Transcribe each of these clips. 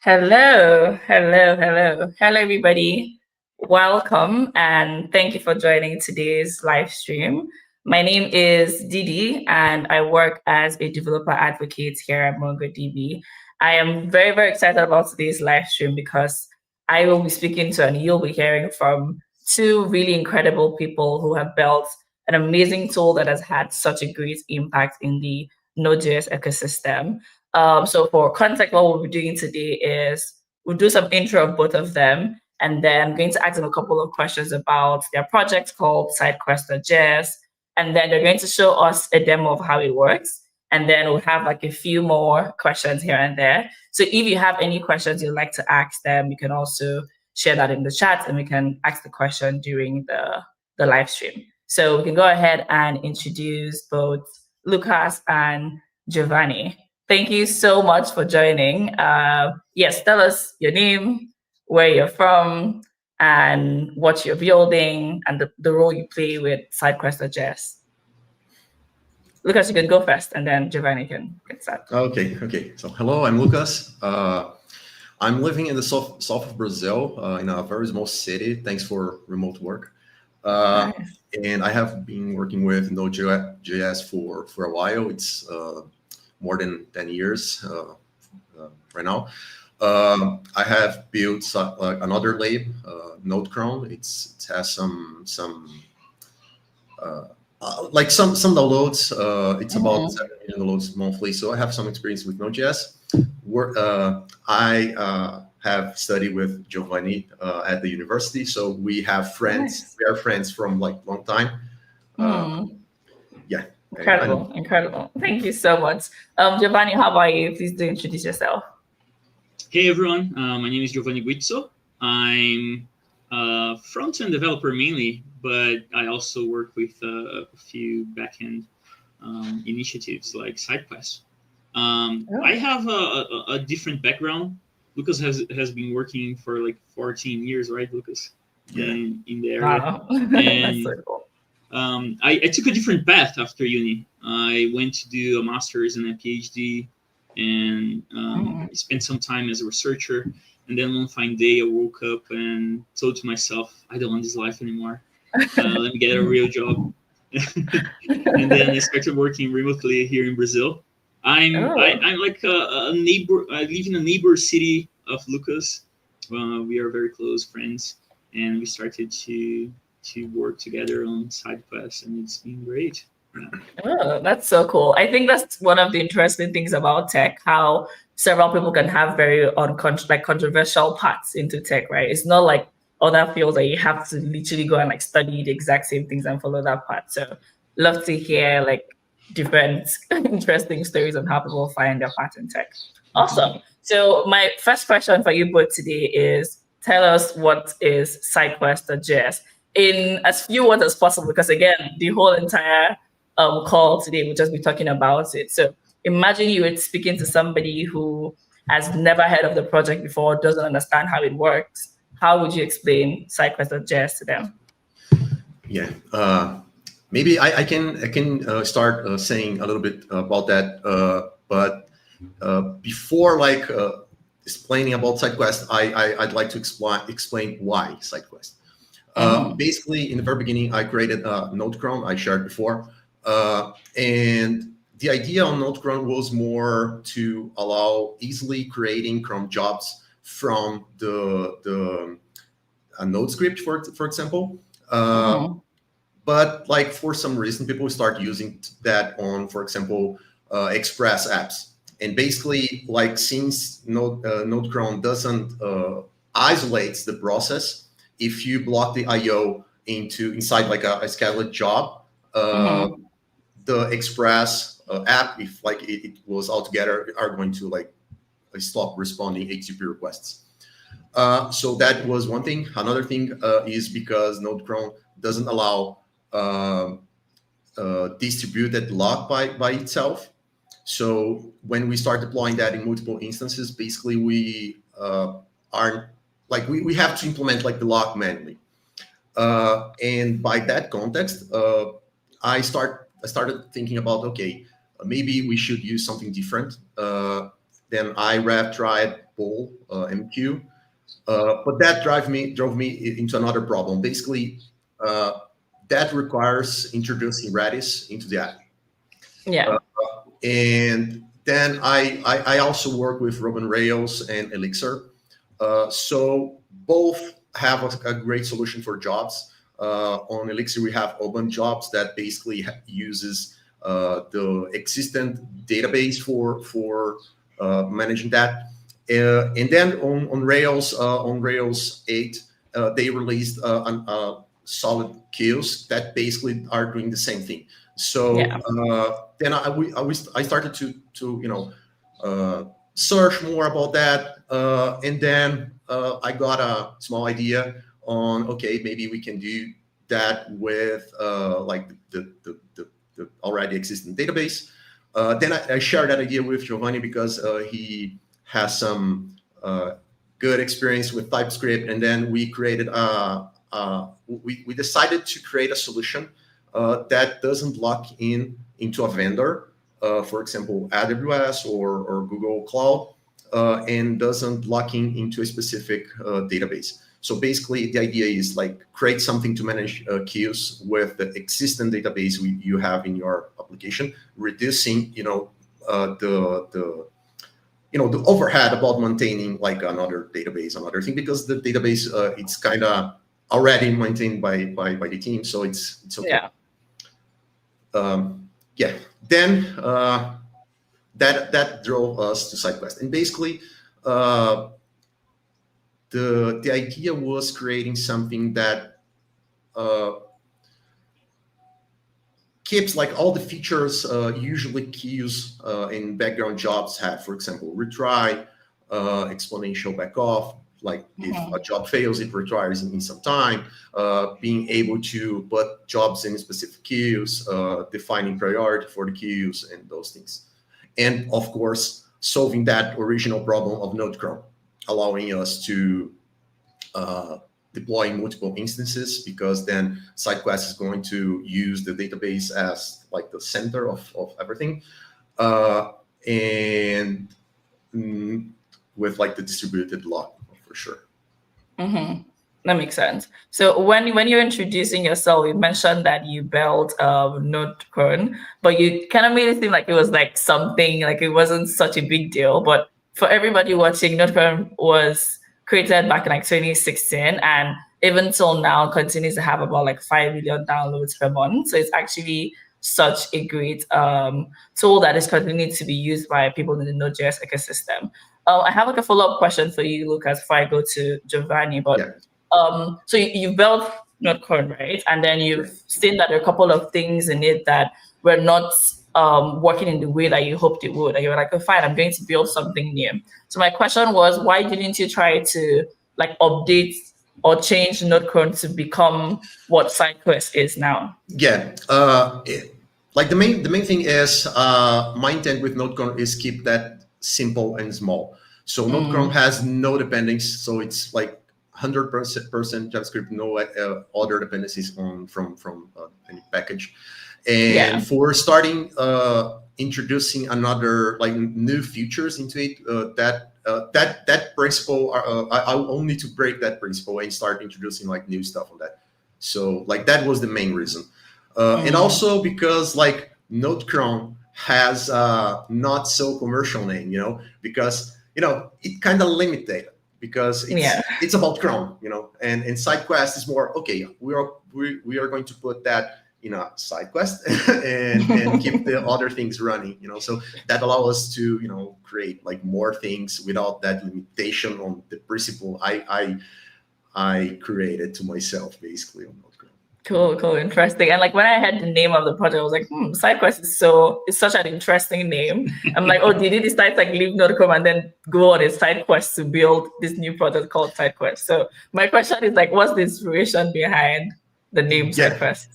Hello, everybody. Welcome and thank you for joining today's live stream. My name is Didi and I work as a developer advocate here at MongoDB. I am very excited about today's live stream because I will be speaking to and you'll be hearing from two really incredible people who have built an amazing tool that has had such a great impact in the Node.js ecosystem. So for context, what we'll be doing today is we'll do some intro of both of them, and then I'm going to ask them a couple of questions about their project called Sidequest.js, and then they're going to show us a demo of how it works, and then we'll have like a few more questions here and there. So if you have any questions you'd like to ask them, you can also share that in the chat, and we can ask the question during the live stream. So we can go ahead and introduce both Lucas and Giovanni. Thank you so much for joining. Yes, tell us your name, where you're from, and what you're building, and the role you play with Sidequest.js. Lucas, you can go first, and then Giovanni can start. Okay. So hello, I'm Lucas. I'm living in the south of Brazil, in a very small city, thanks for remote work. Nice. And I have been working with Node.js for a while. It's more than 10 years right now. I have built another lab, Node.cron. It has some downloads. It's about 7 million downloads monthly. So I have some experience with Node.js. I have studied with Giovanni at the university. So we have friends. Nice. We are friends from like long time. Yeah. Incredible. Thank you so much. Giovanni, how about you? Please do introduce yourself. Hey, everyone. My name is Giovanni Guizzo. I'm a front-end developer mainly, but I also work with a few back-end initiatives like Sidequest. I have a different background. Lucas has been working for like 14 years, right, Lucas? Yeah. In the area. Wow. That's so cool. I took a different path after uni. I went to do a master's and a PhD, and spent some time as a researcher. And then one fine day, I woke up and told to myself, I don't want this life anymore. Let me get a real job. And then I started working remotely here in Brazil. I'm like a neighbor. I live in a neighbor city of Lucas. We are very close friends, and we started to work together on Sidequest, and it's been great. Yeah. Oh, that's so cool. I think that's one of the interesting things about tech, how several people can have very controversial paths into tech, right? It's not like other fields that you have to literally go and like study the exact same things and follow that path. So love to hear like different interesting stories on how people find their path in tech. Awesome. So my first question for you both today is, tell us what is Sidequest.js in as few words as possible, because again, the whole entire call today we'll just be talking about it. So imagine you were speaking to somebody who has never heard of the project before, doesn't understand how it works. How would you explain Sidequest.js to them? Yeah, maybe I can start saying a little bit about that. But before explaining about Sidequest, I'd like to explain why Sidequest. Basically, in the very beginning, I created Node.cron. I shared before. And the idea on Node.cron was more to allow easily creating cron jobs from the Node script, for example. But like for some reason, people start using that on, for example, Express apps. And basically, like since Node.cron doesn't isolate the process, if you block the I/O inside like a scheduled job, the Express app, if like it was all together, are going to like stop responding HTTP requests. So that was one thing. Another thing is because Node.cron doesn't allow distributed lock by itself. So when we start deploying that in multiple instances, basically we we have to implement like the lock manually. And by that context, I started thinking about, okay, maybe we should use something different. Then I tried pull MQ. But that drove me into another problem. Basically, that requires introducing Redis into the app. Yeah. And then I also work with Ruby on Rails and Elixir. So both have a great solution for jobs. On Elixir, we have open jobs that basically uses the existing database for managing that. And then on Rails 8, they released solid queues that basically are doing the same thing. So Yeah. then I started to search more about that, and then I got a small idea on, okay, maybe we can do that with like the already existing database. Then I shared that idea with Giovanni because he has some good experience with TypeScript, and then we created we decided to create a solution that doesn't lock into a vendor, for example, AWS or Google Cloud, and doesn't lock into a specific database. So basically, the idea is like create something to manage queues with the existing database you have in your application, reducing the overhead about maintaining like another database, another thing, because the database it's kind of already maintained by the team, so it's okay. Yeah. Then that drove us to Sidequest, and basically the idea was creating something that keeps like all the features usually queues in background jobs have. For example, retry, exponential backoff. Like if a job fails, it retries in some time. Being able to put jobs in specific queues, defining priority for the queues, and those things. And of course, solving that original problem of Node cron, allowing us to deploy multiple instances, because then Sidequest is going to use the database as like the center of everything, and with like the distributed log for sure. That makes sense. So when you're introducing yourself, you mentioned that you built Node cron, but you kind of made it seem like it was like something, like it wasn't such a big deal. But for everybody watching, Node cron was created back in like 2016, and even till now continues to have about like 5 million downloads per month. So it's actually such a great tool that is continuing to be used by people in the Node.js ecosystem. I have like a follow-up question for you, Lucas, before I go to Giovanni. But so you built Node cron, right? And then you've seen that there are a couple of things in it that were not working in the way that you hoped it would. And you were like, oh, fine, I'm going to build something new. So my question was, why didn't you try to like update or change Node cron to become what Sidequest is now? Like the main thing is my intent with Node cron is keep that simple and small. So Node cron has no dependencies, so it's like 100% JavaScript, no other dependencies from any package. And for starting introducing another like new features into it, that principle, I will need to break that principle and start introducing like new stuff on that. So like that was the main reason, and also because like Node cron has not so commercial name, because it kind of limited, because it's about cron, and Sidequest is more okay. We are going to put that in a Sidequest and keep the other things running, so that allows us to create like more things without that limitation on the principle I created to myself basically on Node cron. Cool, interesting. And like when I had the name of the project, I was like, Sidequest it's such an interesting name. I'm like, oh, did he decide to like leave Node cron and then go on a side quest to build this new project called Sidequest? So my question is like, what's the inspiration behind the name Sidequest?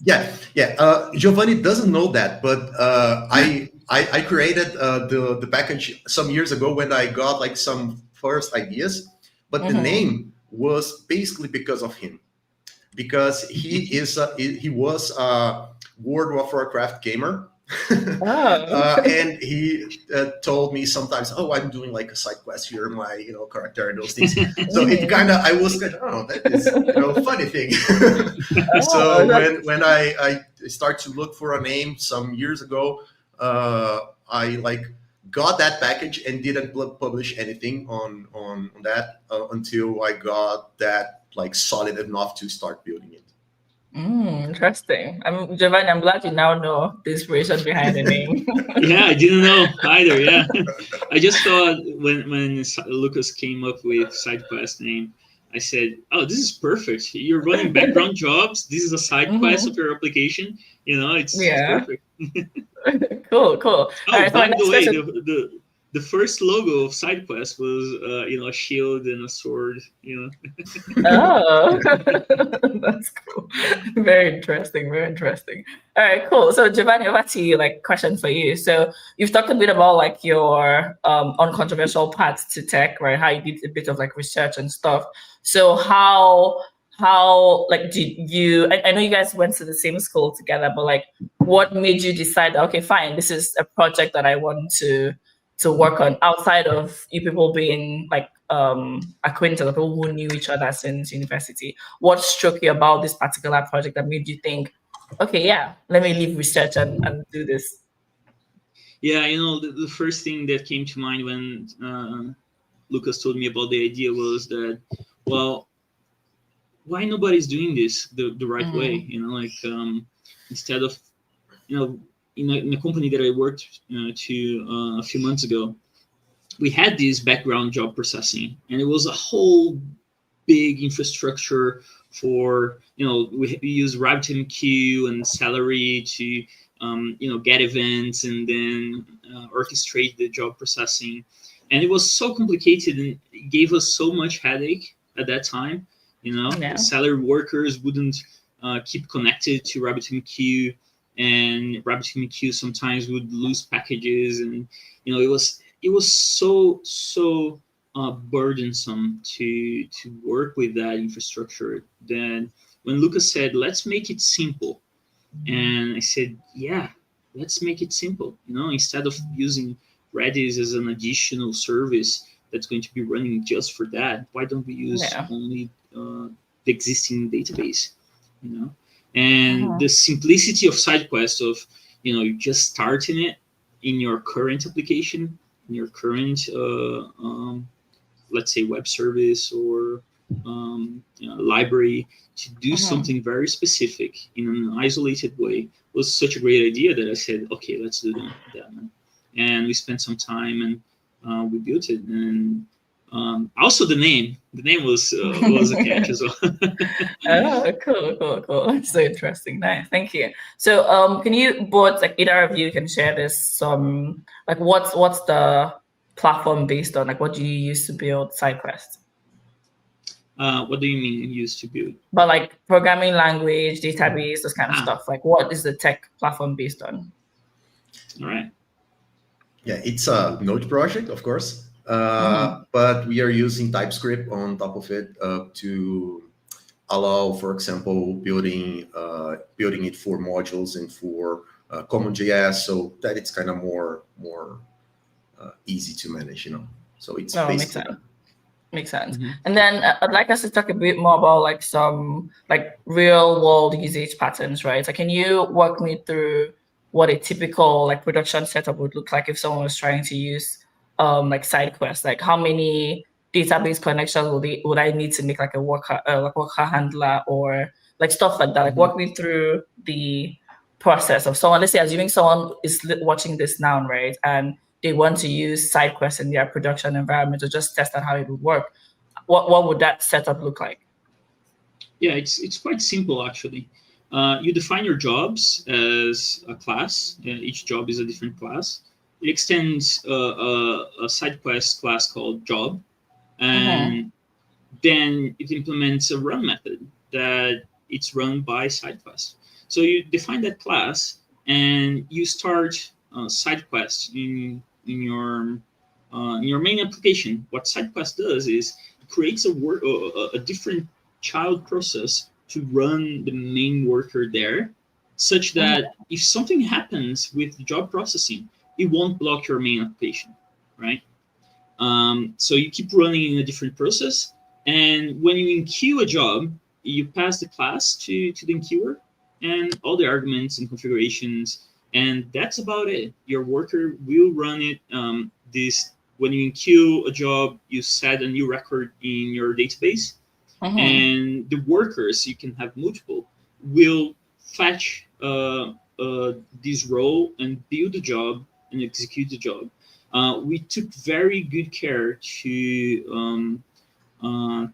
Giovanni doesn't know that, but I created the package some years ago when I got like some first ideas, but the name was basically because of him. Because he was a World of Warcraft gamer, Oh. And he told me sometimes, "Oh, I'm doing like a side quest here, my character and those things." So it kind of, I was kind of, oh, that is funny thing. Oh, So that's when I start to look for a name some years ago, I like got that package and didn't publish anything on that until I got that like solid enough to start building it. interesting. Giovanni, I'm glad you now know the inspiration behind the name. Yeah, I didn't know either. Yeah, I just thought when Lucas came up with SideQuest name, I said, "Oh, this is perfect. You're running background jobs. This is a side quest of Hmm. your application. It's Yeah. perfect." Cool, cool. All Oh, right, so my by the next way, question. the first logo of SideQuest was a shield and a sword. Oh, that's cool. Very interesting. Very interesting. All right, cool. So Giovanni, over to you. Like, question for you. So you've talked a bit about like your uncontroversial path to tech, right? How you did a bit of like research and stuff. So how like did you? I know you guys went to the same school together, but like, what made you decide? Okay, fine. This is a project that I want to work on outside of you people being like acquainted, or people who knew each other since university. What struck you about this particular project that made you think, okay, yeah, let me leave research and do this? Yeah, the first thing that came to mind when Lucas told me about the idea was that, well, why nobody's doing this the right way? Mm, Instead of, in a company that I worked a few months ago, we had this background job processing, and it was a whole big infrastructure for, we use RabbitMQ and Celery to get events and then orchestrate the job processing. And it was so complicated and it gave us so much headache at that time. yeah. Salary workers wouldn't keep connected to RabbitMQ, and RabbitMQ sometimes would lose packages, and it was so burdensome to work with that infrastructure. Then when Lucas said, "Let's make it simple," and I said, "Yeah, let's make it simple. Instead of using Redis as an additional service that's going to be running just for that, why don't we use Yeah. only the existing database?" You know, and Uh-huh. the simplicity of SideQuest of just starting it in your current application, in your current let's say web service or library, to do Uh-huh. something very specific in an isolated way was such a great idea that I said, okay, let's do that. And we spent some time and we built it. And also the name was a catch as well. Oh, cool, cool, cool. That's so interesting. Nice. Thank you. So, can you both, like either of you can share this some like what's the platform based on? Like what do you use to build SideQuest? What do you mean used to build? But like programming language, database, those kind of Ah, stuff. Like what is the tech platform based on? all right. Yeah, it's a Node project, of course, Mm-hmm. but we are using TypeScript on top of it to allow, for example, building it for modules and for common.js, so that it's kind of more easy to manage. So it's Oh, makes basically sense. that. Makes sense. Mm-hmm. And then I'd like us to talk a bit more about like some like real world usage patterns, right? So can you walk me through what a typical like production setup would look like if someone was trying to use like SideQuest? Like how many database connections would I need to make like worker handler or like stuff like that? Like Mm-hmm. walk me through the process of someone, let's say assuming someone is watching this now, right? And they want to use SideQuest in their production environment to just test out how it would work. What would that setup look like? Yeah, it's quite simple actually. You define your jobs as a class. Each job is a different class. It extends a side quest class called job, Mm-hmm. and then it implements a run method that it's run by SideQuest. So you define that class and you start SideQuest in your main application. What SideQuest does is it creates a different child process to run the main worker there, such that if something happens with the job processing, it won't block your main application, right? So you keep running in a different process, and when you enqueue a job, you pass the class to the enqueuer and all the arguments and configurations, and that's about it. Your worker will run it. When you enqueue a job, you set a new record in your database, and the workers, you can have multiple, will fetch this role and build the job and execute the job. We took very good care to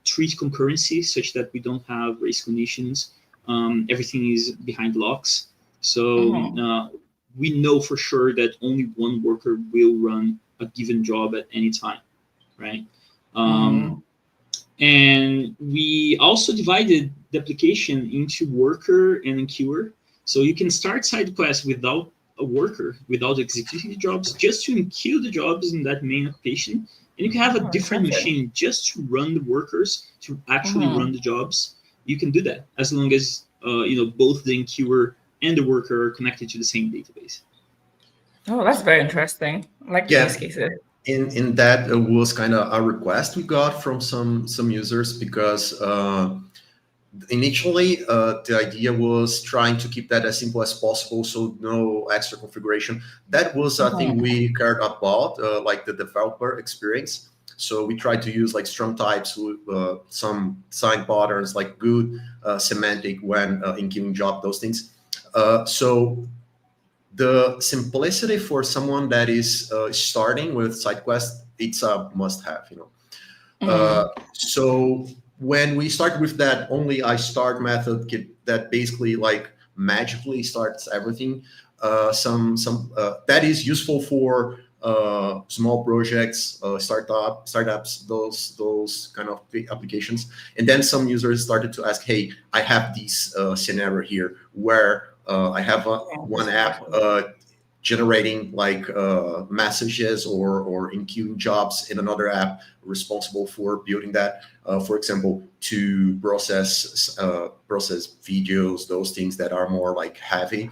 treat concurrency such that we don't have race conditions. Everything is behind locks. So we know for sure that only one worker will run a given job at any time, right? And we also divided the application into worker and enqueuer. So you can start Sidequest without a worker, without executing the jobs, just to enqueue the jobs in that main application. And you can have a different machine just to run the workers, to actually run the jobs. You can do that as long as both the enqueuer and the worker are connected to the same database. Oh, that's very interesting. I like the use cases. In that was kind of a request we got from some users, because initially the idea was trying to keep that as simple as possible, so no extra configuration. That was a thing we cared about, like the developer experience. So we tried to use like strong types with some sign patterns, like good semantic when enqueuing job, those things. So the simplicity for someone that is starting with Sidequest, it's a must-have, So when we start with that only I start method that basically like magically starts everything, that is useful for small projects, startups, those kind of applications. And then some users started to ask, hey, I have this scenario here where I have one app generating like messages or enqueuing jobs in another app responsible for building that, for example, to process videos, those things that are more like heavy.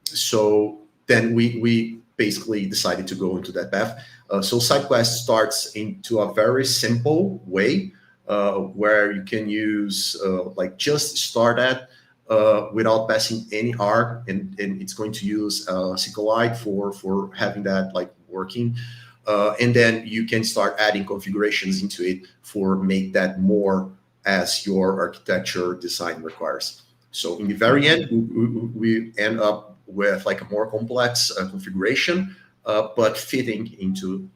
So then we basically decided to go into that path. So Sidequest starts into a very simple way where you can use like just start at without passing any R, and it's going to use SQLite for having that like working. And then you can start adding configurations into it for make that more as your architecture design requires. So in the very end, we end up with like a more complex configuration, but fitting into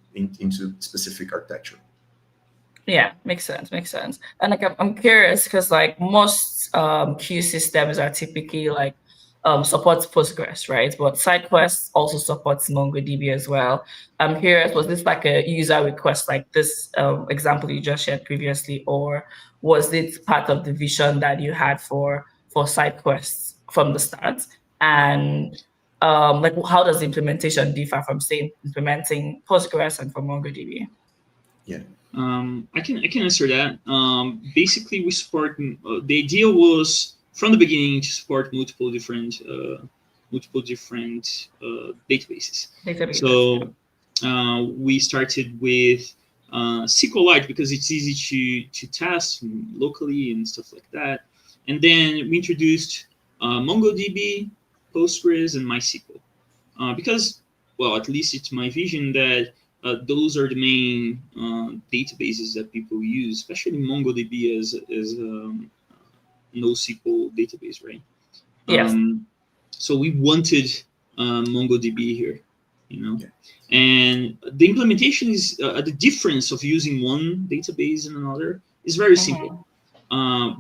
specific architecture. Yeah, makes sense. And like I'm curious because like most queue systems are typically like supports Postgres, right? But Sidequest also supports MongoDB as well. I'm curious, was this like a user request like this example you just shared previously, or was it part of the vision that you had for Sidequest from the start? And like how does the implementation differ from say implementing Postgres and from MongoDB? Yeah. I can answer that. Basically, we support. The idea was from the beginning to support multiple different databases. So we started with SQLite because it's easy to test locally and stuff like that. And then we introduced MongoDB, Postgres, and MySQL because, well, at least it's my vision that those are the main databases that people use, especially MongoDB as NoSQL database, right? Yes. So we wanted MongoDB here, And the implementation is the difference of using one database and another is very simple.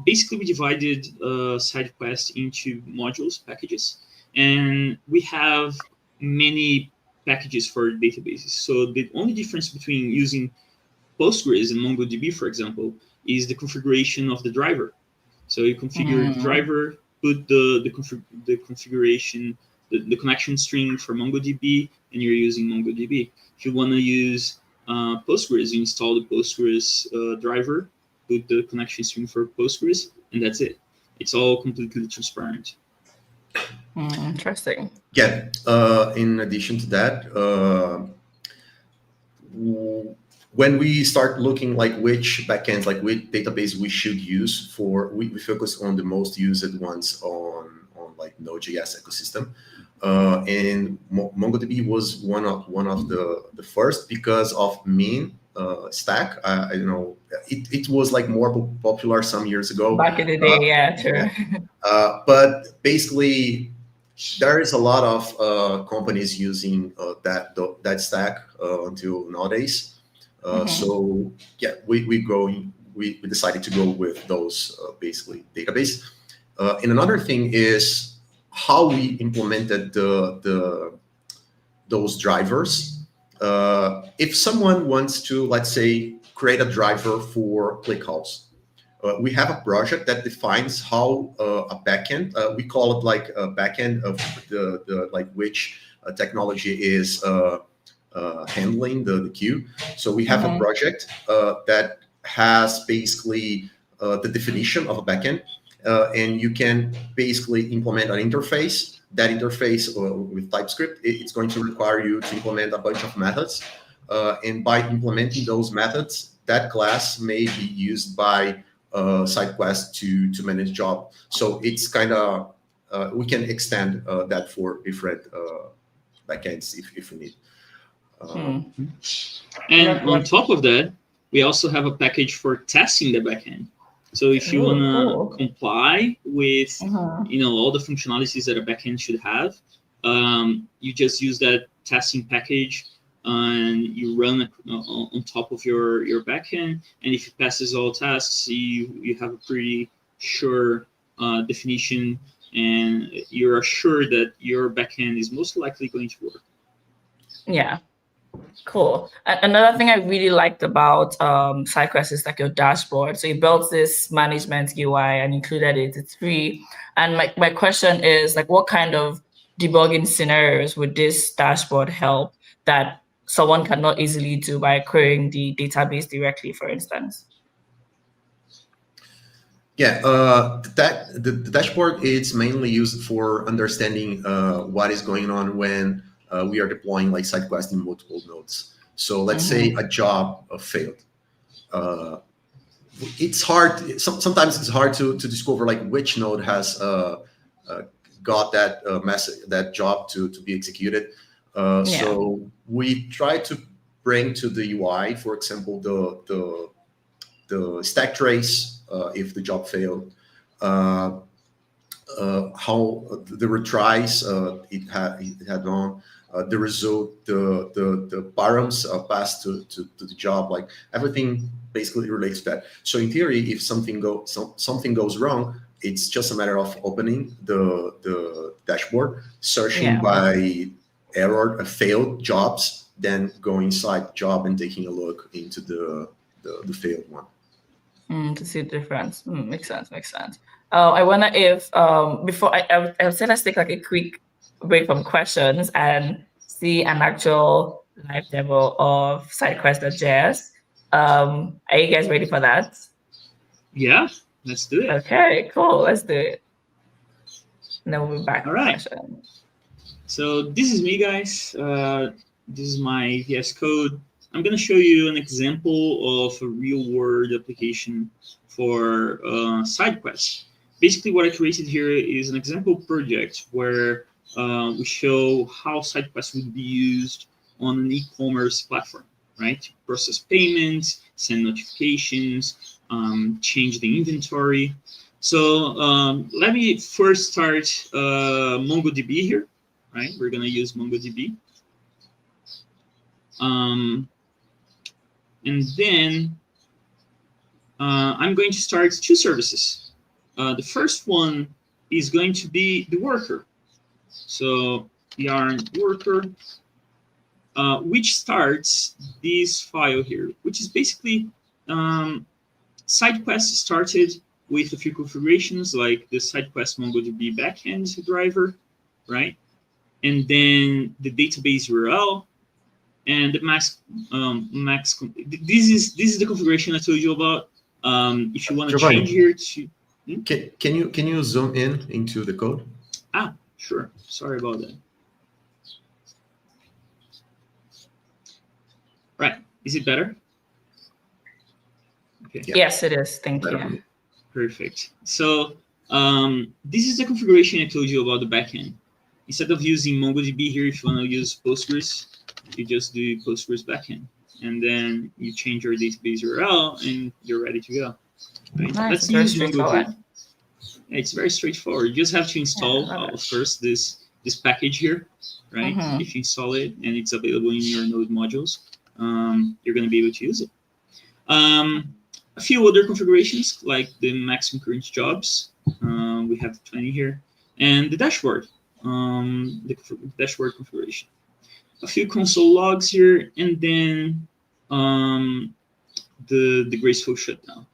Basically, we divided Sidequest into modules, packages, and we have many packages for databases. So the only difference between using Postgres and MongoDB, for example, is the configuration of the driver. So you configure the driver, put the configuration, the connection string for MongoDB, and you're using MongoDB. If you want to use Postgres, you install the Postgres driver, put the connection string for Postgres, and that's it. It's all completely transparent. Interesting. Yeah. In addition to that, when we start looking like which backends, like which database we should use for, we focus on the most used ones on like Node.js ecosystem. And MongoDB was one of the first because of mean stack. I don't know, it was like more popular some years ago. Back in the day, yeah, true. But basically, there is a lot of companies using that stack until nowadays. So yeah, we decided to go with those basically database. And another thing is how we implemented those drivers. If someone wants to, let's say, create a driver for ClickHouse, we have a project that defines how a backend, we call it like a backend of the like which technology is handling the queue. So we have a project that has basically the definition of a backend, and you can basically implement an interface. That interface with TypeScript, it's going to require you to implement a bunch of methods. And by implementing those methods, that class may be used by Sidequest to manage job. So it's kind of, we can extend that for different backends if we need. And on top of that, we also have a package for testing the backend. So if you want to comply with all the functionalities that a backend should have, you just use that testing package and you run it on top of your backend. And if it passes all tests, you have a pretty sure definition, and you're assured that your backend is most likely going to work. Yeah. Cool. Another thing I really liked about Sidequest is like your dashboard. So you built this management UI and included it. It's free. And my question is, like, what kind of debugging scenarios would this dashboard help that someone cannot easily do by querying the database directly, for instance? Yeah, the dashboard is mainly used for understanding what is going on when we are deploying like Sidequest in multiple nodes. So let's say a job failed. It's hard. Sometimes it's hard to discover like which node has got that that job to be executed. So we try to bring to the UI, for example, the stack trace if the job failed. How the retries it had on. The result, the params passed to the job, like everything basically relates to that. So in theory, if something goes wrong, it's just a matter of opening the dashboard, searching by error, failed jobs, then going inside the job and taking a look into the failed one. To see the difference. Makes sense. I wonder if before I would say let's take like a quick break from questions and see an actual live demo of Sidequest.js. Are you guys ready for that? Yeah, let's do it. Okay, cool. Let's do it. And then we'll be back. All right. Questions. So this is me, guys. This is my VS Code. I'm going to show you an example of a real-world application for Sidequest. Basically, what I created here is an example project where we show how Sidequest would be used on an e-commerce platform, right? To process payments, send notifications, change the inventory. So let me first start MongoDB here, right? We're going to use MongoDB. And then I'm going to start two services. The first one is going to be the worker. So yarn worker, which starts this file here, which is basically Sidequest started with a few configurations like the Sidequest MongoDB backend driver, right? And then the database URL. And the max, this is the configuration I told you about. If you want to change here to, can you zoom in into the code? Sure. Sorry about that. Right. Is it better? Okay. Yeah. Yes, it is. Thank Better. you. Perfect. So this is the configuration I told you about the backend. Instead of using MongoDB here, if you want to use Postgres, you just do Postgres backend. And then you change your database URL and you're ready to go. Right? Nice. Let's Very use Mongo straightforward. here. It's very straightforward. You just have to install, love it. of course, this package here, right? Mhm. If you install it and it's available in your Node modules, you're going to be able to use it. A few other configurations, like the maximum current jobs. We have 20 here. And the dashboard, the dashboard configuration. A few console logs here, and then the graceful shutdown.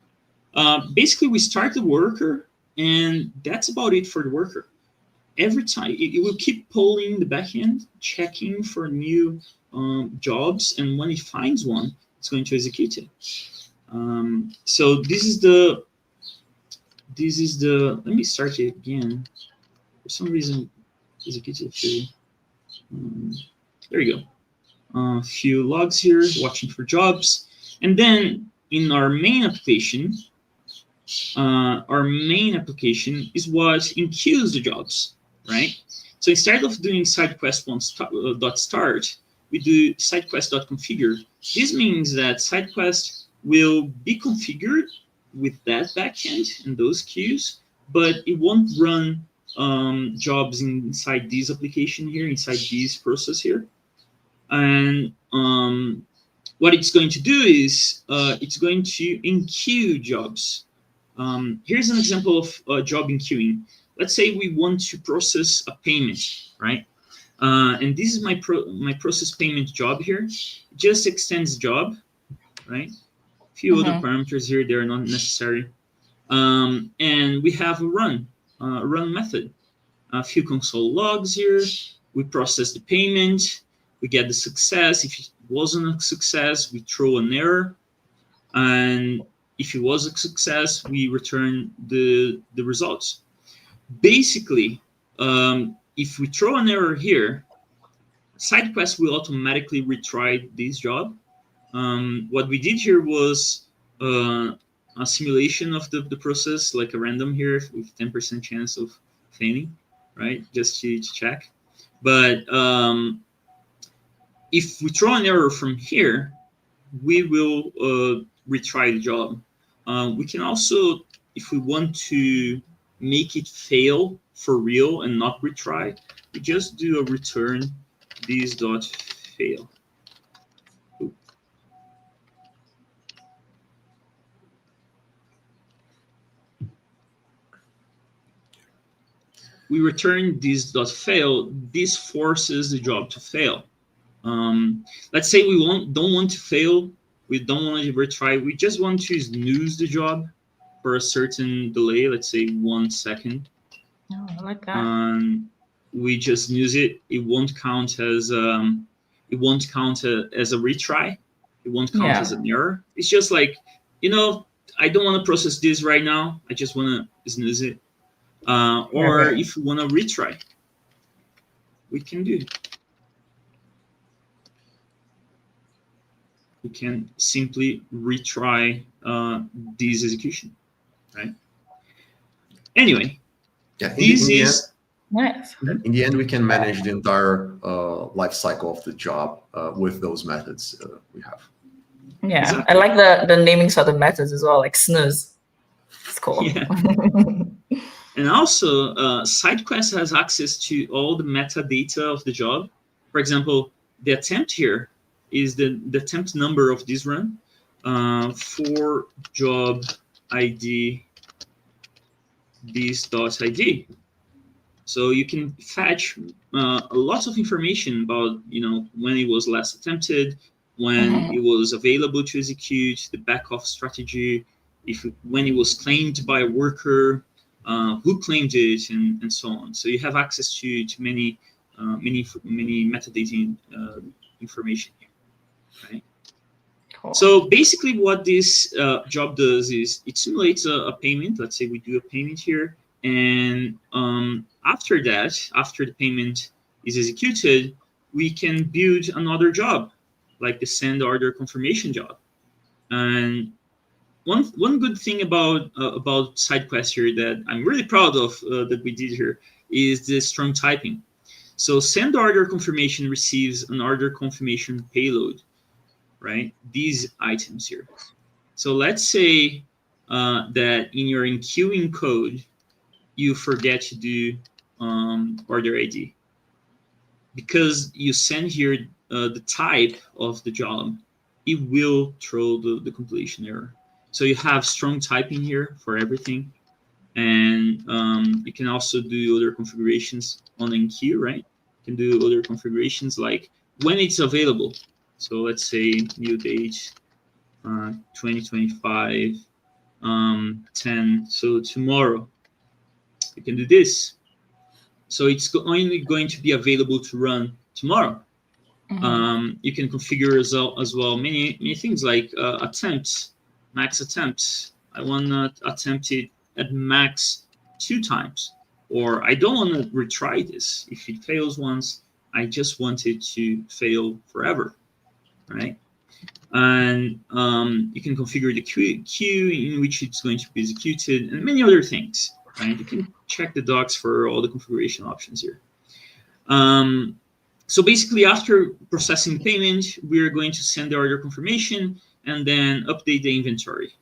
Basically, we start the worker, and that's about it for the worker. Every time, it will keep polling the backend, checking for new jobs, and when it finds one, it's going to execute it. So this is the, let me start it again. For some reason, executed failed. There you go. A few logs here, watching for jobs. And then in our main application is what enqueues the jobs, right? So instead of doing sidequest.start, we do sidequest.configure. This means that sidequest will be configured with that backend and those queues, but it won't run jobs inside this application here, inside this process here. And what it's going to do is it's going to enqueue jobs. Here's an example of job enqueuing. Let's say we want to process a payment, right? And this is my process payment job here. It just extends job, right? A few other parameters here, they're not necessary. And we have a run method. A few console logs here. We process the payment. We get the success. If it wasn't a success, we throw an error. And if it was a success, we return the results. Basically, if we throw an error here, Sidequest will automatically retry this job. What we did here was a simulation of the process, like a random here with 10% chance of failing, right? Just to check. But if we throw an error from here, we will retry the job. We can also, if we want to make it fail for real and not retry, we just do a return this.fail. We return this.fail. This forces the job to fail. Let's say we don't want to fail. We don't want to retry. We just want to snooze the job for a certain delay. Let's say 1 second. Oh, I like that. We just snooze it. It won't count as a retry. It won't count as an error. It's just like, I don't want to process this right now. I just want to snooze it. Or if you want to retry, we can do it. We can simply retry this execution, right? Anyway, nice. In the end, we can manage the entire life cycle of the job with those methods we have. Yeah, exactly. I like the namings of the methods as well, like snooze. It's cool. Yeah. And also, Sidequest has access to all the metadata of the job. For example, the attempt here is the attempt number of this run for job ID this.id. So you can fetch lots of information about when it was last attempted, when it was available to execute, the backoff strategy, when it was claimed by a worker, who claimed it, and so on. So you have access to many metadata information here, right? Cool. So basically what this job does is it simulates a payment. Let's say we do a payment here. And after that, after the payment is executed, we can build another job, like the send order confirmation job. And one good thing about Sidequest here that I'm really proud of that we did here is the strong typing. So send order confirmation receives an order confirmation payload, right? These items here. So let's say that in your enqueuing code, you forget to do order ID. Because you send here the type of the job, it will throw the completion error. So you have strong typing here for everything. And you can also do other configurations on enqueue, right? You can do other configurations like when it's available. So let's say new date, 2025, 10. So tomorrow, you can do this. So it's only going to be available to run tomorrow. You can configure as well many things like attempts, max attempts. I want to attempt it at max 2 times, or I don't want to retry this. If it fails once, I just want it to fail forever, right? And you can configure the queue in which it's going to be executed, and many other things, right? You can check the docs for all the configuration options here. So basically, after processing the payment, we are going to send the order confirmation and then update the inventory.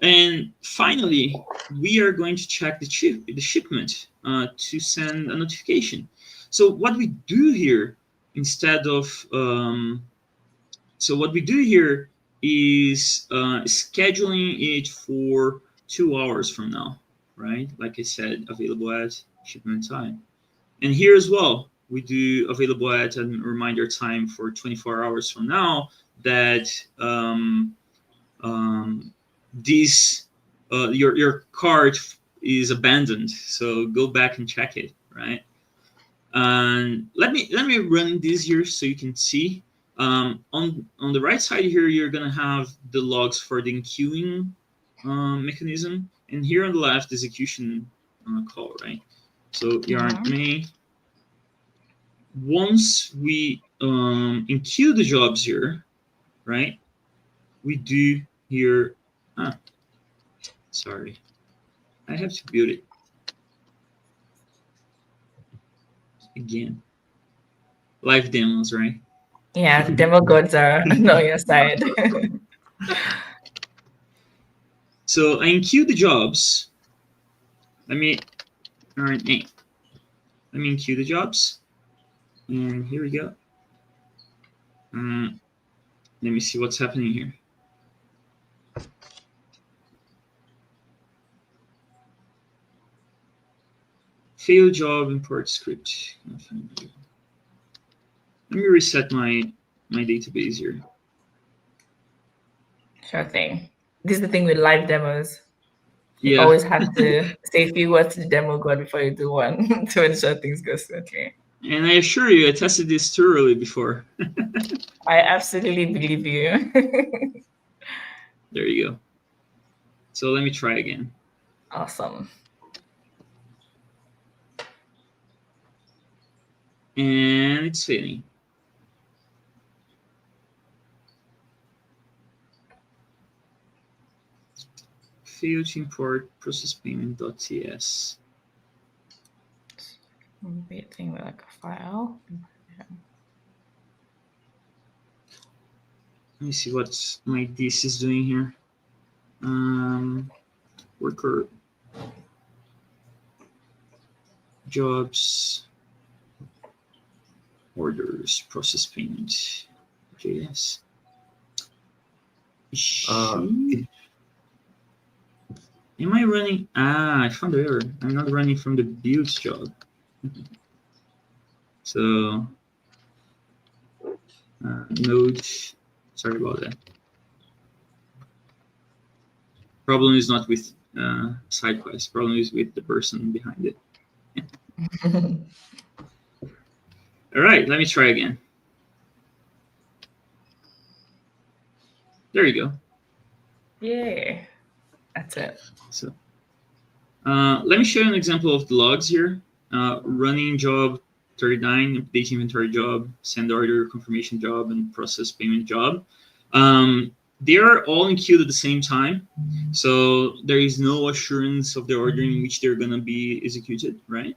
And finally, we are going to check the shipment to send a notification. So what we do here instead of what we do here is scheduling it for 2 hours from now, right? Like I said, available at shipment time. And here as well, we do available at a reminder time for 24 hours from now that your cart is abandoned. So go back and check it, right? And let me run this here so you can see. On the right side here, you're gonna have the logs for the enqueuing mechanism, and here on the left, execution call, right? So yarn main. Once we enqueue the jobs here, right? We do here. Sorry, I have to build it again. Live demos, right? Yeah, the demo gods are on your side. So I enqueue the jobs. Let me enqueue the jobs, and here we go. Let me see what's happening here. Fail job import script. Let me reset my database here. Sure thing. This is the thing with live demos. You Yeah. always have to say a few words to the demo god before you do one to ensure things go smoothly. And I assure you, I tested this thoroughly before. I absolutely believe you. There you go. So let me try again. Awesome. And it's failing. Failed to import process payment.ts. Maybe a thing with like a file. Let me see what my this is doing here. Worker jobs orders process payment JS. Am I running? I found the error. I'm not running from the build job. So Node. Sorry about that. Problem is not with Sidequest. Problem is with the person behind it. All right, let me try again. There you go. Yeah, that's it. So Let me show you an example of the logs here. Running job 39, update inventory job, send order confirmation job, and process payment job. They are all in queue at the same time. So there is no assurance of the order in which they're going to be executed, right?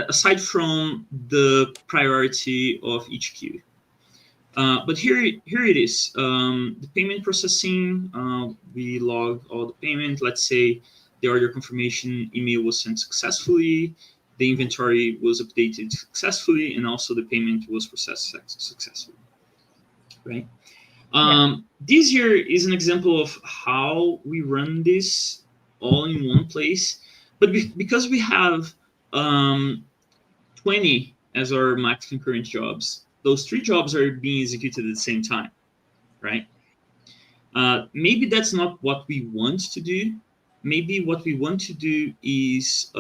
Aside from the priority of each queue. But here it is. The payment processing, we log all the payment. Let's say the order confirmation email was sent successfully, the inventory was updated successfully, and also the payment was processed successfully, right? This here is an example of how we run this all in one place. But because we have 20 as our max concurrent jobs, those 3 jobs are being executed at the same time, right? Maybe that's not what we want to do. Maybe what we want to do is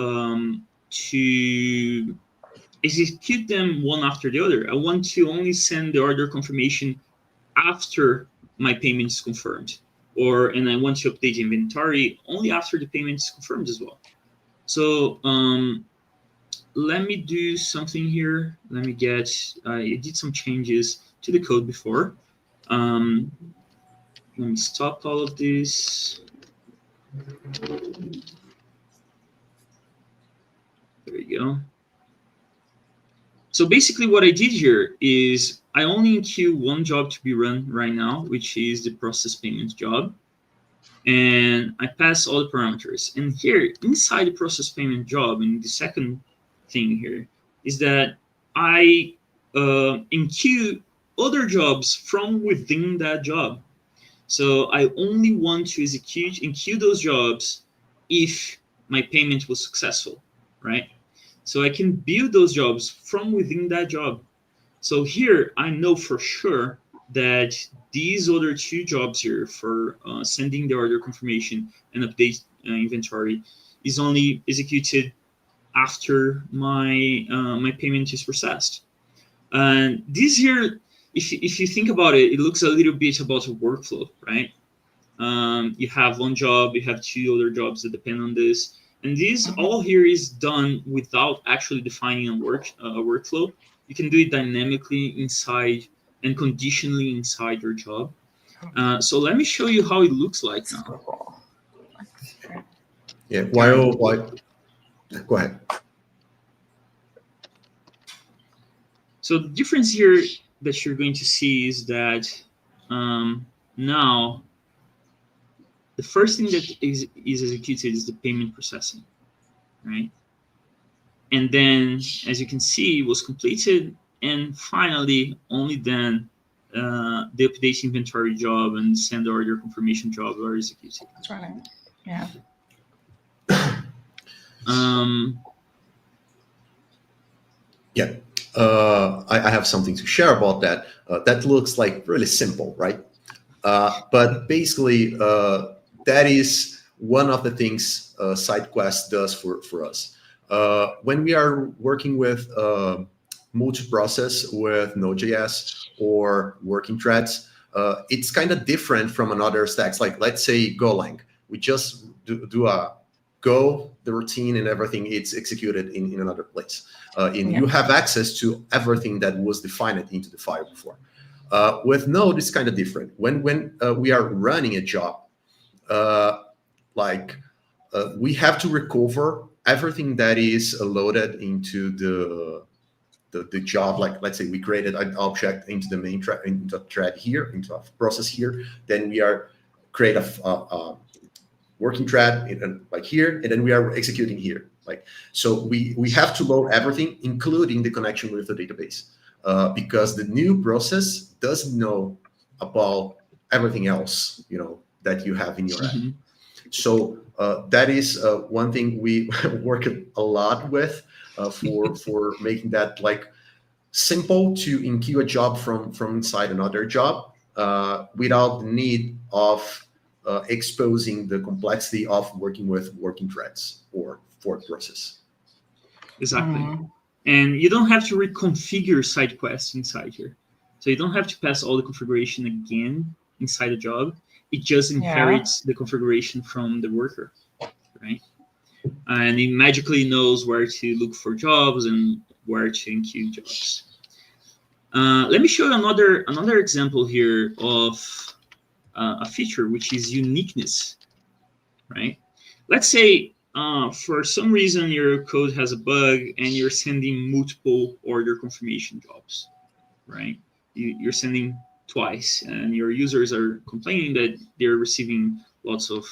to execute them one after the other. I want to only send the order confirmation after my payment is confirmed, and I want to update inventory only after the payment is confirmed as well. So let me do something here. Let me get, I did some changes to the code before. Let me stop all of this. There we go. So basically what I did here is I only queue one job to be run right now, which is the process payment job. And I pass all the parameters. And here inside the process payment job, in the second thing here, is that I queue other jobs from within that job. So I only want to execute and queue those jobs if my payment was successful, right? So I can build those jobs from within that job. So here I know for sure that these other 2 jobs here for sending the order confirmation and update inventory is only executed after my my payment is processed. And this here, if you think about it, it looks a little bit about a workflow, right? You have one job, you have 2 other jobs that depend on this. And this all here is done without actually defining a workflow. You can do it dynamically inside and conditionally inside your job. So let me show you how it looks like now. Yeah, while go ahead. So the difference here that you're going to see is that now the first thing that is executed is the payment processing, right? And then, as you can see, it was completed. And finally, only then, the update inventory job and send order confirmation job are executed. That's right. Yeah. Yeah. I have something to share about that. That looks like really simple, right? But basically, that is one of the things Sidequest does for us. When we are working with multi-process with Node.js or working threads, it's kind of different from another stacks. Like let's say Golang, we just do a Go, the routine and everything, it's executed in another place. And you have access to everything that was defined into the file before. With Node, it's kind of different. When we are running a job, we have to recover everything that is loaded into the job. Like let's say we created an object into the main thread, into a thread here, into a process here. Then we are create a working thread like here, and then we are executing here. Like so, we have to load everything, including the connection with the database, because the new process doesn't know about everything else, that you have in your app. So that is one thing we work a lot with for making that like simple to enqueue a job from inside another job without the need of exposing the complexity of working with working threads or fork process. Exactly. And you don't have to reconfigure Sidequest inside here. So you don't have to pass all the configuration again inside the job. it just inherits the configuration from the worker, right? And it magically knows where to look for jobs and where to enqueue jobs. Let me show you another example here of a feature, which is uniqueness, right? Let's say for some reason your code has a bug and you're sending multiple order confirmation jobs, right? You're sending twice, and your users are complaining that they're receiving lots of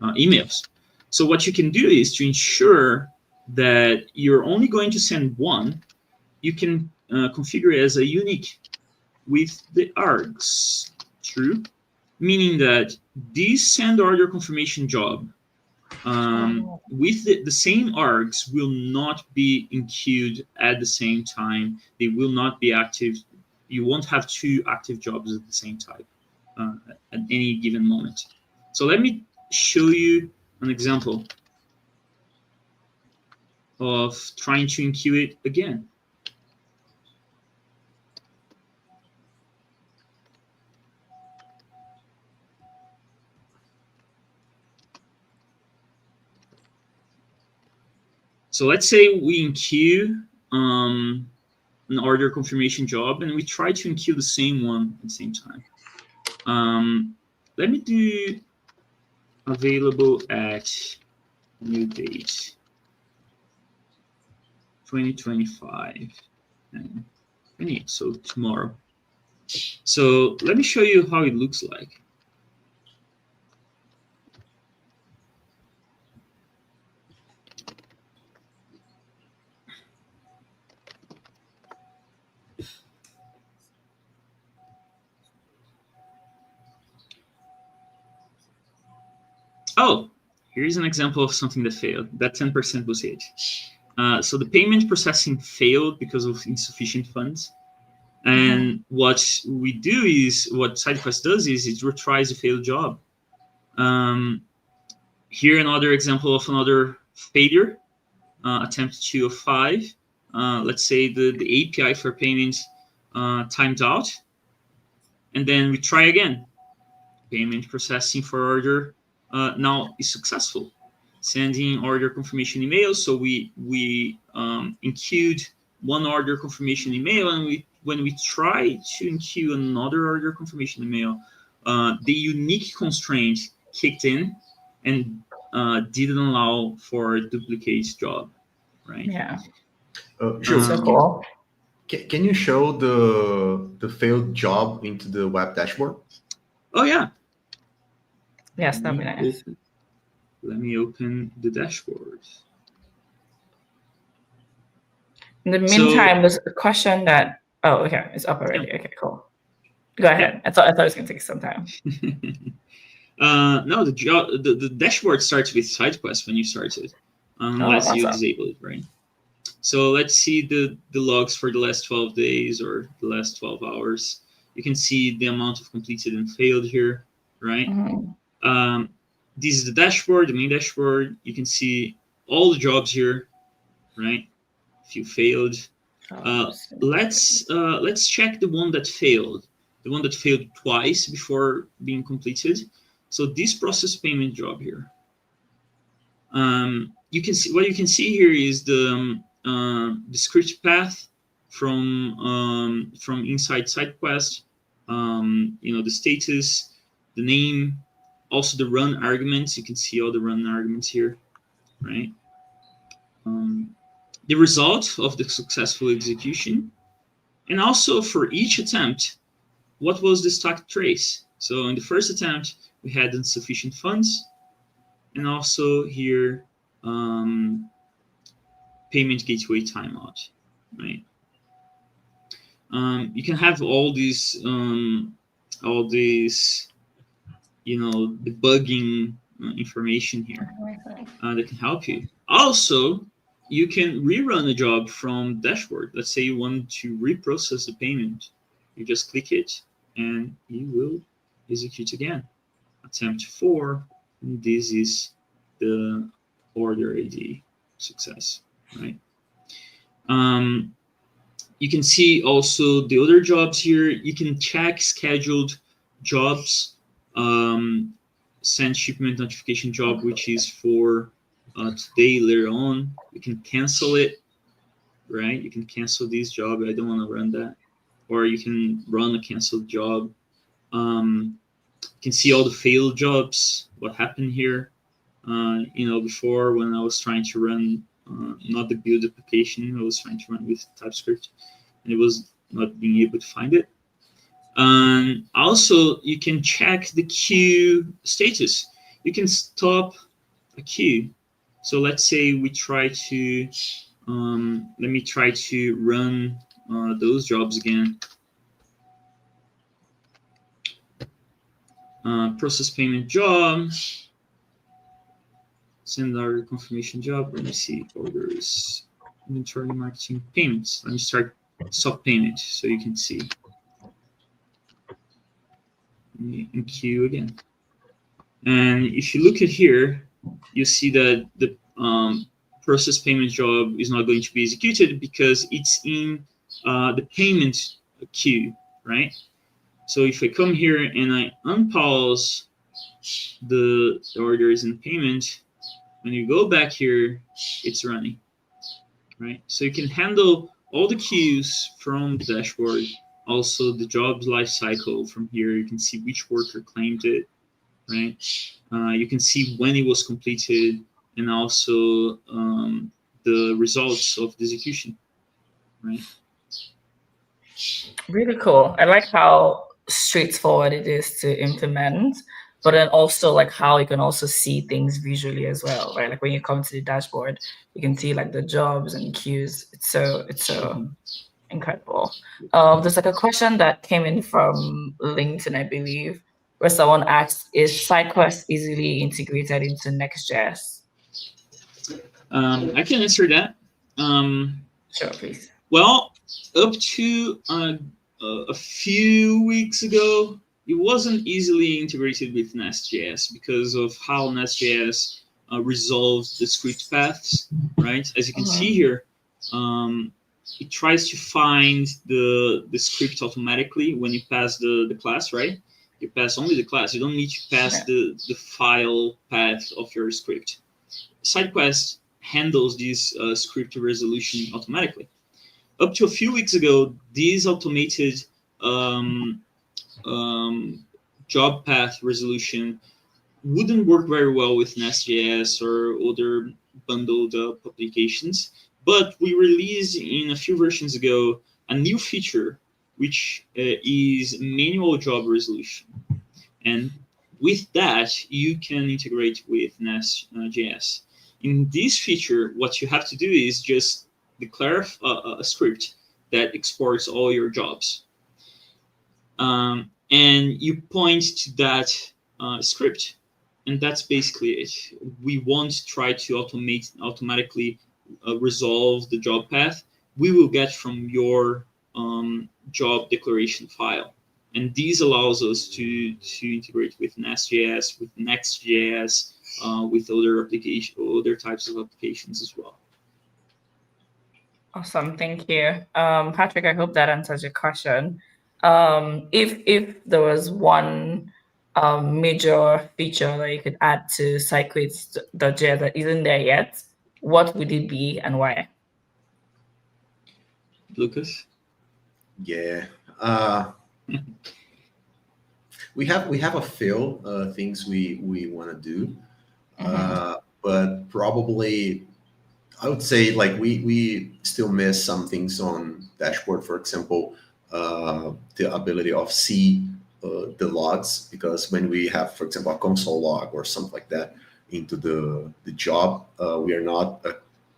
emails. So what you can do is, to ensure that you're only going to send one, you can configure it as a unique with the args true, meaning that this send order confirmation job with the same args will not be enqueued at the same time. They will not be active. You won't have two active jobs at the same time at any given moment. So let me show you an example of trying to enqueue it again. So let's say we enqueue an order confirmation job, and we try to enqueue the same one at the same time. Let me do available at new date 2025 and 28, so tomorrow. So let me show you how it looks like. Oh, here's an example of something that failed. That 10% was it. So the payment processing failed because of insufficient funds. And what we do is, what Sidequest does is it retries a failed job. Here another example of another failure, attempt 2 of 5. Let's say the API for payment timed out. And then we try again. Payment processing for order now is successful. Sending order confirmation email. So we enqueued one order confirmation email, and when we try to enqueue another order confirmation email, the unique constraint kicked in and didn't allow for a duplicate job, right? Yeah. Sure. So cool. Can you show the failed job into the web dashboard? Oh yeah. Yes, that'd be nice. Let me open the dashboard. In the meantime, there's a question that, oh, okay, it's up already. Yeah. Okay, cool. Go ahead. Yeah. I thought it was going to take some time. No, the dashboard starts with Sidequest when you start it, unless you disable it, right? So let's see the logs for the last 12 days or the last 12 hours. You can see the amount of completed and failed here, right? This is the dashboard, the main dashboard. You can see all the jobs here, right? If you failed. Let's check the one that failed. The one that failed twice before being completed. So this process payment job here. You can see, what you can see here is the script path from inside Sidequest. The status, the name, also the run arguments. You can see all the run arguments here, right? The result of the successful execution, and also for each attempt, what was the stack trace? So in the first attempt, we had insufficient funds, and also here, payment gateway timeout, right? You can have all these, debugging information here that can help you. Also, you can rerun a job from dashboard. Let's say you want to reprocess the payment. You just click it, and you will execute again. Attempt 4, and this is the order ID success, right? You can see also the other jobs here. You can check scheduled jobs, send shipment notification job, which is for today, later on. You can cancel it, right? You can cancel this job. I don't want to run that. Or you can run a canceled job. You can see all the failed jobs, what happened here. Before when I was trying to run not the build application, I was trying to run with TypeScript, and it was not being able to find it. And also, you can check the queue status. You can stop a queue. So let's say we try to, let me try to run those jobs again. Process payment job. Send our confirmation job. Let me see orders, inventory, marketing, payments. Let me stop payment so you can see. In queue again. And if you look at here, you see that the process payment job is not going to be executed because it's in the payment queue, right? So if I come here and I unpause the orders and payment, when you go back here, it's running, right? So you can handle all the queues from the dashboard, also the jobs lifecycle from here. You can see which worker claimed it, right? You can see when it was completed and also the results of the execution, right? Really cool. I like how straightforward it is to implement, but then also like how you can also see things visually as well, right? Like when you come to the dashboard, you can see like the jobs and queues. It's so incredible. There's like a question that came in from LinkedIn, I believe, where someone asked, is Sidequest easily integrated into NestJS? I can answer that. Sure, please. Well, up to a few weeks ago, it wasn't easily integrated with NestJS because of how NestJS resolves the script paths, right? As you can see here, it tries to find the script automatically when you pass the class, right? You pass only the class. You don't need to pass the file path of your script. Sidequest handles this script resolution automatically. Up to a few weeks ago, these automated job path resolution wouldn't work very well with NestJS or other bundled applications. But we released in a few versions ago a new feature, which is manual job resolution. And with that, you can integrate with NestJS. In this feature, what you have to do is just declare a script that exports all your jobs. And you point to that script, and that's basically it. We won't try to automatically resolve the job path. We will get from your job declaration file. And this allows us to integrate with NestJS, with Next.js, with other types of applications as well. Awesome, thank you, Patrick. I hope that answers your question. If there was one major feature that you could add to Sidequest.js that isn't there yet, what would it be and why? Lucas? Yeah. We have a few things we want to do, but probably I would say like we still miss some things on dashboard. For example, the ability of see the logs, because when we have, for example, a console log or something like that into the job, we are not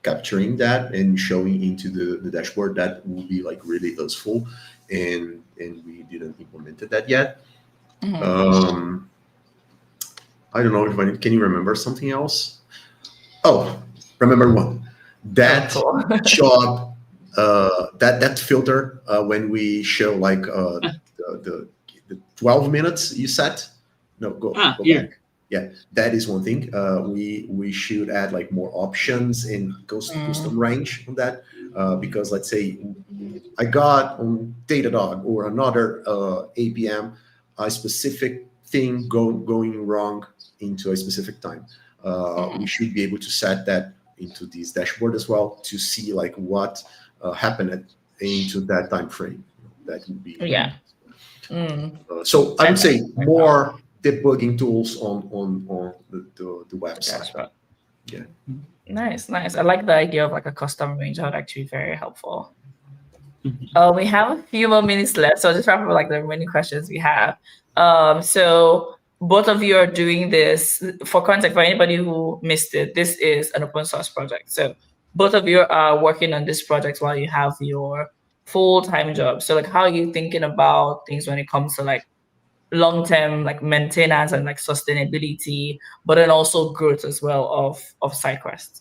capturing that and showing into the dashboard. That would be like really useful, and we didn't implement that yet. I don't know if can you remember something else? Oh, remember one. That job, that filter when we show like the 12 minutes you set. No, go here. back. yeah, that is one thing. We should add like more options and custom range on that, because let's say I got on Datadog or another APM a specific thing going wrong into a specific time. We should be able to set that into this dashboard as well to see like what happened into that time frame. That would be so I would say more debugging tools on the website. Right. Yeah. Nice. I like the idea of like a custom range. That would actually be very helpful. We have a few more minutes left, so I'll just wrap up like the remaining questions we have. So both of you are doing this. For context, for anybody who missed it, this is an open source project. So both of you are working on this project while you have your full-time job. So like, how are you thinking about things when it comes to like long-term like maintenance and like sustainability, but then also growth as well of Sidequest?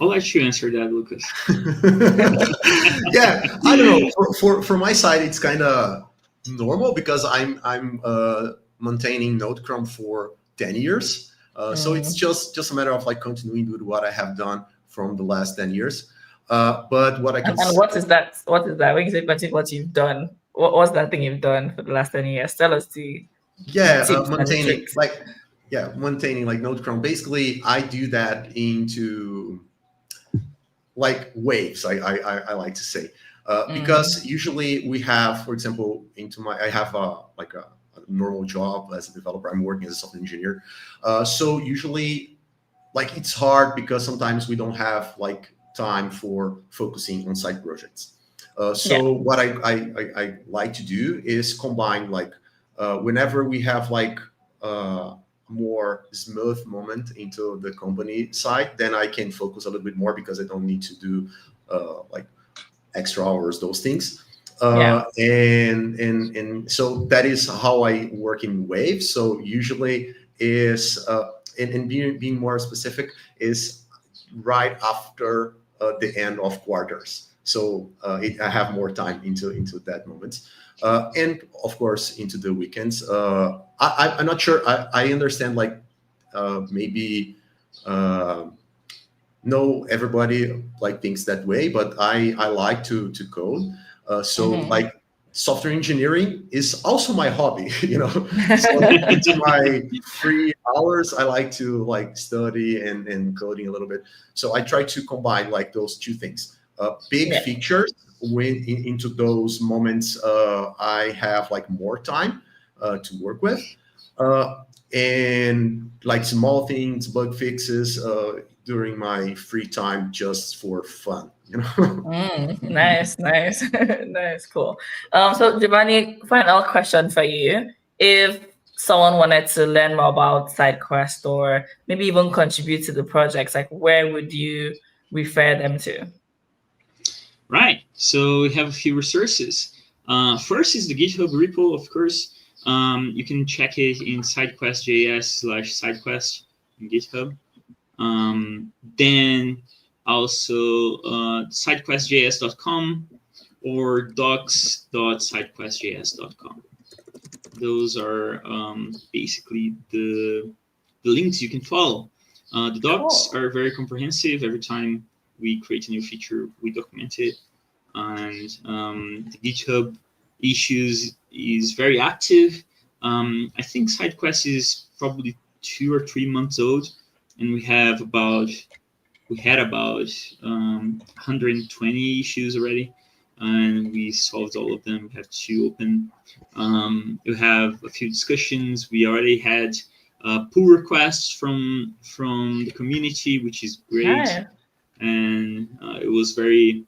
I'll let you answer that, Lucas. Yeah, I don't know. For my side, it's kind of normal because I'm maintaining Node.js for 10 years. So it's just a matter of like continuing with what I have done from the last 10 years. But what I can and what is that? What is that? When you say continue what you've done, what's that thing you've done for the last 10 years? Tell us the maintaining like Node.js. Basically, I do that into like waves, I like to say, because usually we have, for example, I have a normal job as a developer. I'm working as a software engineer, so usually like it's hard because sometimes we don't have like time for focusing on side projects. What I like to do is combine like whenever we have like more smooth moment into the company side, then I can focus a little bit more because I don't need to do like extra hours, those things. And so that is how I work in waves. So usually is and being more specific is right after the end of quarters. So I have more time into that moment. And of course into the weekends. I'm not sure. I understand like maybe no everybody like thinks that way, but I like to code. Like software engineering is also my hobby, you know. So into my free hours, I like to like study and coding a little bit. So I try to combine like those two things. Big features when into those moments I have like more time to work with, and like small things, bug fixes during my free time just for fun, you know. Nice nice, cool. So Giovanni, final question for you. If someone wanted to learn more about Sidequest or maybe even contribute to the projects, like where would you refer them to? Right. So we have a few resources. First is the GitHub repo, of course. You can check it in Sidequest.js/Sidequest in GitHub. Then also Sidequest.js.com or docs.sidequest.js.com. Those are basically the links you can follow. The docs are very comprehensive. Every time we create a new feature, we document it. And the GitHub issues is very active. I think Sidequest is probably 2 or 3 months old, and we had about 120 issues already, and we solved all of them. We have 2 open. We have a few discussions. We already had pull requests from the community, which is great. Hi. And it was very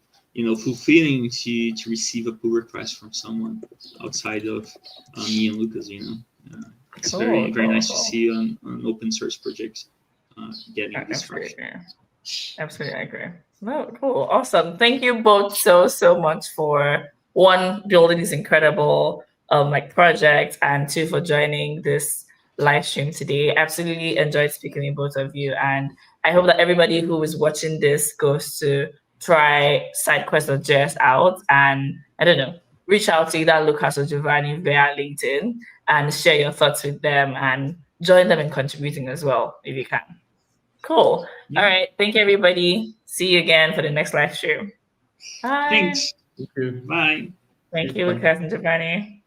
fulfilling to receive a pull request from someone outside of me and Lucas. It's very nice to see on open source projects getting this traction. Absolutely, I agree. No, cool, awesome. Thank you both so much for one, building this incredible like project, and 2 for joining this live stream today. Absolutely enjoyed speaking with both of you, and I hope that everybody who is watching this goes to try Sidequest.js out, and I don't know, reach out to either Lucas or Giovanni via LinkedIn and share your thoughts with them and join them in contributing as well, if you can. Cool. Yeah. All right. Thank you, everybody. See you again for the next live stream. Bye. Thanks. Thank you. Bye. Thank Okay, you, bye. Lucas and Giovanni.